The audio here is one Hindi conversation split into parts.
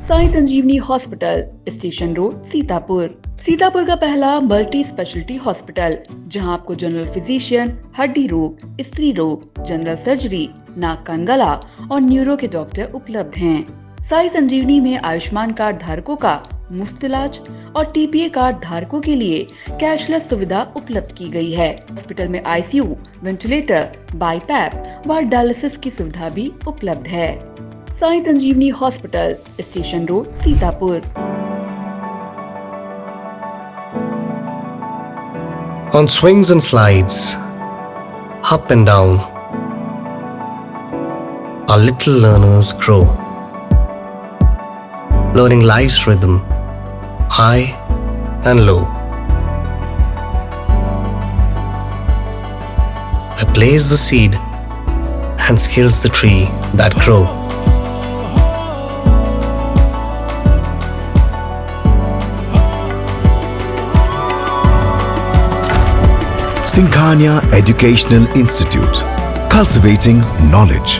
Sai Sanjeevani hospital, station road, Sitapur. Sitapur का पहला मल्टी स्पेशलिटी हॉस्पिटल, जहां आपको जनरल फिजिशियन, हड्डी रोग, स्त्री रोग, जनरल सर्जरी, नाक कान गला और न्यूरो के डॉक्टर उपलब्ध हैं। साई संजीवनी में आयुष्मान कार्ड धारकों का मुफ्त इलाज और टीपीए कार्ड धारकों के लिए कैशलेस सुविधा उपलब्ध की गई है। हॉस्पिटल में आईसीयू, वेंटिलेटर, बाईपैप व डायलिसिस की सुविधा भी उपलब्ध है। Sai Sanjeevani hospital, station road, Sitapur. On swings and slides, up and down, our little learners grow, learning life's rhythm, high and low. I place the seed and skills the tree that grow. Singhania Educational Institute, cultivating knowledge.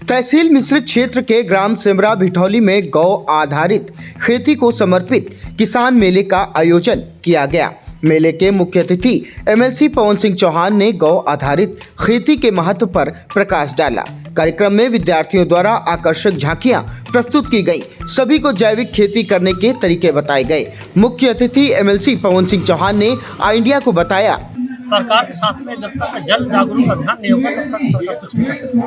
तहसील मिश्रित क्षेत्र के ग्राम सिमरा भिठौली में गौ आधारित खेती को समर्पित किसान मेले का आयोजन किया गया। मेले के मुख्य अतिथि एमएलसी पवन सिंह चौहान ने गौ आधारित खेती के महत्व पर प्रकाश डाला। कार्यक्रम में विद्यार्थियों द्वारा आकर्षक झांकियां प्रस्तुत की गई। सभी को जैविक खेती करने के तरीके बताए गए। मुख्य अतिथि एमएलसी पवन सिंह चौहान ने आई इंडिया को बताया, सरकार के साथ में जब तक जन जागरूक अभियान नहीं होगा तब तक सरकार कुछ नहीं कर सकती।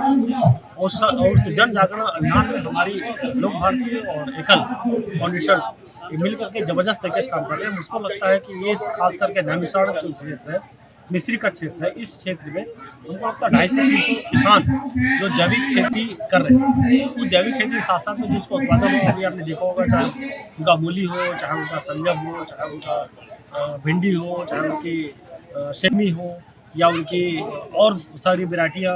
और उस जन जागरण अभियान में हमारी लोक भारती और एकल फाउंडेशन मिल करके जबरदस्त तरीके से काम कर रहे हैं। मुझको लगता है कि ये खास करके नैमिषारण्य जो क्षेत्र है, मिश्री का क्षेत्र है, इस क्षेत्र में हमको लगता है 250-300 किसान जो जैविक खेती कर रहे हैं। उस जैविक खेती के साथ साथ में जिसको उत्पादन हो, अभी आपने देखा होगा, चाहे उनका मूली हो, चाहे उनका संजम हो, चाहे उनका भिंडी हो, चाहे उनकी सेमी हो, या उनकी और सारी वैरायटियाँ,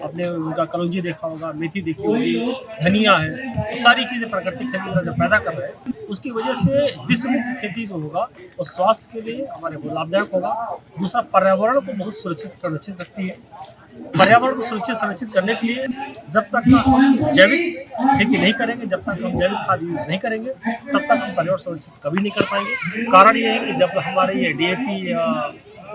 आपने उनका कलौंजी देखा होगा, मेथी देखी होगी, धनिया है, तो सारी चीज़ें प्राकृतिक खेती जो पैदा कर रहे हैं, उसकी वजह से विषमुक्त खेती जो होगा वो स्वास्थ्य के लिए हमारे को लाभदायक होगा। दूसरा, पर्यावरण को बहुत संरक्षित रखती है। पर्यावरण को संरक्षित करने के लिए जब तक हम जैविक खेती नहीं करेंगे, जब तक हम जैविक खाद यूज नहीं करेंगे, तब तक हम पर्यावरण संरक्षित कभी नहीं कर पाएंगे। कारण ये है कि जब हमारे ये डीएपी या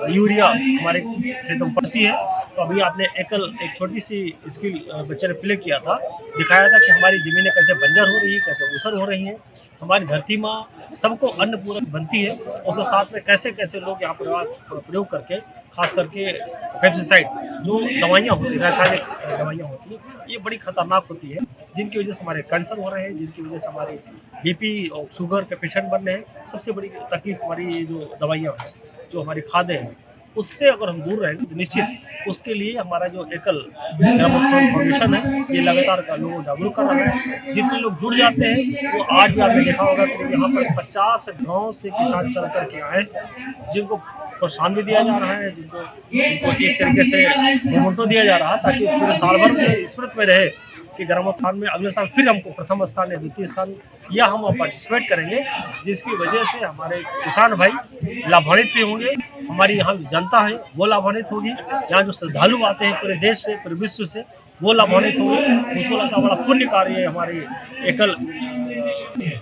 यूरिया हमारे खेतों में पड़ती है, तो अभी आपने एक छोटी सी स्किल बच्चे ने प्ले किया था, दिखाया था कि हमारी ज़मीनें कैसे बंजर हो रही है, कैसे ऊसर हो रही हैं, हमारी धरती माँ सबको अन्न पूरक बनती है, उसके साथ में कैसे कैसे लोग यहाँ पर प्रयोग करके, खास करके पेस्टिसाइड जो दवाइयाँ होती हैं, रासायनिक दवाइयाँ होती हैं, ये बड़ी खतरनाक होती है, जिनकी वजह से हमारे कैंसर हो रहे हैं, जिनकी वजह से हमारे बीपी और शुगर के पेशेंट बन रहे हैं। सबसे बड़ी तकलीफ हमारी ये जो दवाइयाँ हैं, जो हमारी खादें हैं, उससे अगर हम दूर रहेंगे तो निश्चित उसके लिए हमारा जो एकल ग्रामोत्थान फाउंडेशन है, ये लगातार लोगों को जागरूक कर रहा है। जितने लोग जुड़ जाते हैं वो आज भी आपने देखा होगा कि यहाँ पर 50 गांव से किसान चल करके आए, जिनको प्रोत्साहन भी दिया जा रहा है, जिनको एक तरीके से मोमेंटो दिया जा रहा है, ताकि पूरे साल भर में स्मृति में रहे कि ग्रामोत्थान में अगले साल फिर हमको प्रथम स्थान या द्वितीय स्थान या हम पार्टिसिपेट करेंगे, जिसकी वजह से हमारे किसान भाई लाभान्वित भी होंगे, हमारी यहाँ जनता है वो लाभान्वित होगी, यहाँ जो श्रद्धालु आते हैं पूरे देश से, पूरे विश्व से, वो लाभान्वित होंगे। मुझको लगता है बड़ा पुण्य कार्य है हमारे एकल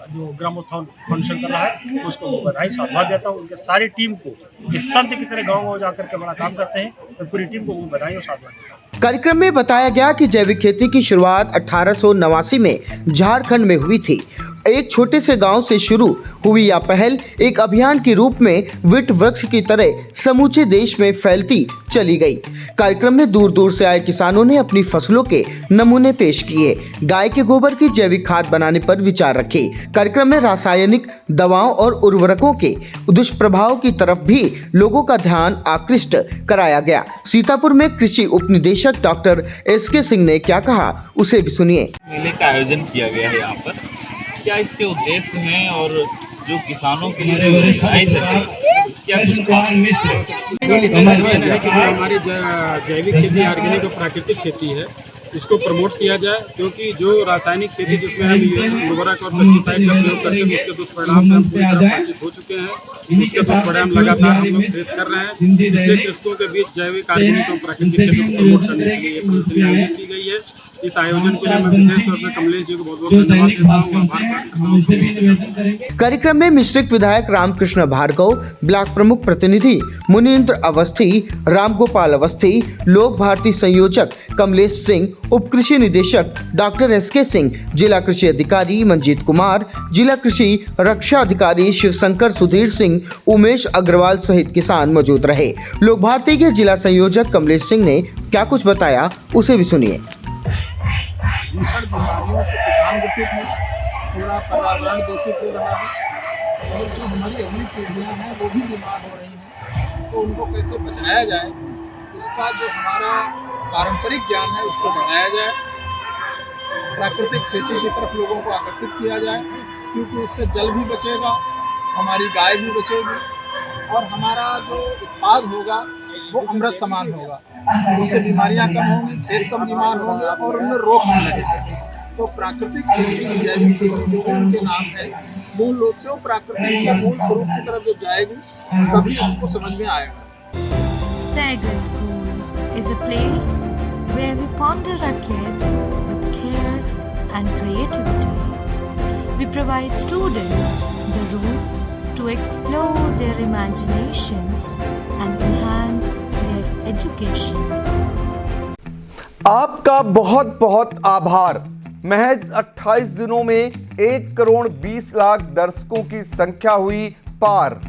जो ग्रामोत्थान फाउंडेशन कर रहा है, उसको बधाई साधुवाद देता हूँ। उनके सारी टीम को, ये संत की तरह गाँव जाकर के बड़ा काम करते हैं, तो पूरी टीम को बधाई और साधुवाद देता हूँ। कार्यक्रम में बताया गया कि जैविक खेती की शुरुआत 1889 में झारखंड में हुई थी। एक छोटे से गांव से शुरू हुई यह पहल एक अभियान के रूप में वट वृक्ष की तरह समूचे देश में फैलती चली गई। कार्यक्रम में दूर दूर से आए किसानों ने अपनी फसलों के नमूने पेश किए, गाय के गोबर की जैविक खाद बनाने पर विचार रखे। कार्यक्रम में रासायनिक दवाओं और उर्वरकों के दुष्प्रभाव की तरफ भी लोगों का ध्यान आकृष्ट कराया गया। सीतापुर में कृषि उपनिदेशक डॉक्टर एसके सिंह ने क्या कहा, उसे भी सुनिए। मेले का आयोजन किया गया है यहाँ पर, क्या इसके उद्देश्य हैं और जो किसानों के लिए जो योजनाएं चल रही हैं, क्या कुछ हमारी जैविक खेती, ऑर्गेनिक और प्राकृतिक खेती है, इसको प्रमोट किया जाए, क्योंकि जो रासायनिक खेती जिसमें हम उर्वरक और पेस्टिसाइड का प्रयोग करते हैं उसके दुष्परिणाम से हम पूरी तरह परिचित हो चुके हैं। उसके दुष्परिणाम लगातार हम लोग फेस कर रहे हैं। इसलिए कृषकों के बीच जैविक, ऑर्गेनिक और प्राकृतिक खेती को प्रमोट करने के लिए ये प्रदर्शनी आयोजित की गई है इस आयोजन के लिए मैं विशेष तौर पर कमलेश जी को बहुत बहुत धन्यवाद देता हूँ, आभार प्रकट करता हूँ। कार्यक्रम में मिश्रिक विधायक रामकृष्ण भार्गव, ब्लॉक प्रमुख प्रतिनिधि मुनीन्द्र अवस्थी, रामगोपाल अवस्थी, लोक भारती संयोजक कमलेश सिंह, उप कृषि निदेशक डॉक्टर SK सिंह, जिला कृषि अधिकारी मंजीत कुमार, जिला कृषि रक्षा अधिकारी शिवशंकर सुधीर सिंह, उमेश अग्रवाल सहित किसान मौजूद रहे। लोक भारती के जिला संयोजक कमलेश सिंह ने क्या कुछ बताया, उसे भी सुनिए। भीषण बीमारियों से किसान ग्रसित है, पूरा पर्यावरण दूषित हो रहा है और जो हमारी अगली पीढ़ियाँ हैं वो भी बीमार हो रही हैं, तो उनको कैसे बचाया जाए, उसका जो हमारा पारंपरिक ज्ञान है उसको बढ़ाया जाए, प्राकृतिक खेती की तरफ लोगों को आकर्षित किया जाए, क्योंकि उससे जल भी बचेगा, हमारी गाय भी बचेगी और हमारा जो उत्पाद होगा वो अमृत समान होगा, उससे बीमारियां कम होंगी, खेत कम बीमार होंगे और उनमें रोग कम लगेगा। तो प्राकृतिक खेती, जैविक खेती जो भी उनके नाम है, मूल रूप से वो प्राकृतिक के मूल स्वरूप की तरफ जब जाएगी तभी उसको समझ में आएगा। Sagar School is a place where we ponder our kids with care and creativity. We provide students the room to explore their imaginations and enhance their education. आपका बहुत बहुत आभार। महज 28 दिनों में 1 करोड़ 20 लाख दर्शकों की संख्या हुई पार।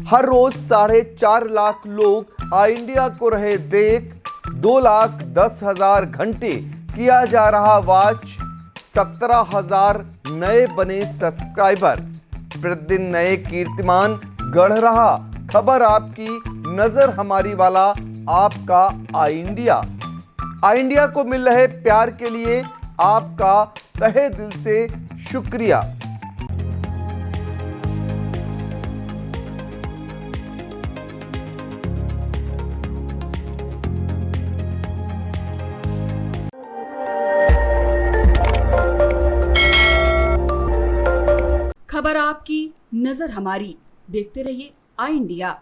हर रोज 4.5 लाख लोग आई इंडिया को रहे देख। 2,10,000 घंटे किया जा रहा वॉच। 17,000 नए बने सब्सक्राइबर। प्रतिदिन नए कीर्तिमान गढ़ रहा। खबर आपकी, नजर हमारी वाला आपका आई इंडिया। आई इंडिया को मिल रहे प्यार के लिए आपका तहे दिल से शुक्रिया। खबर आपकी, नजर हमारी। देखते रहिए आई इंडिया।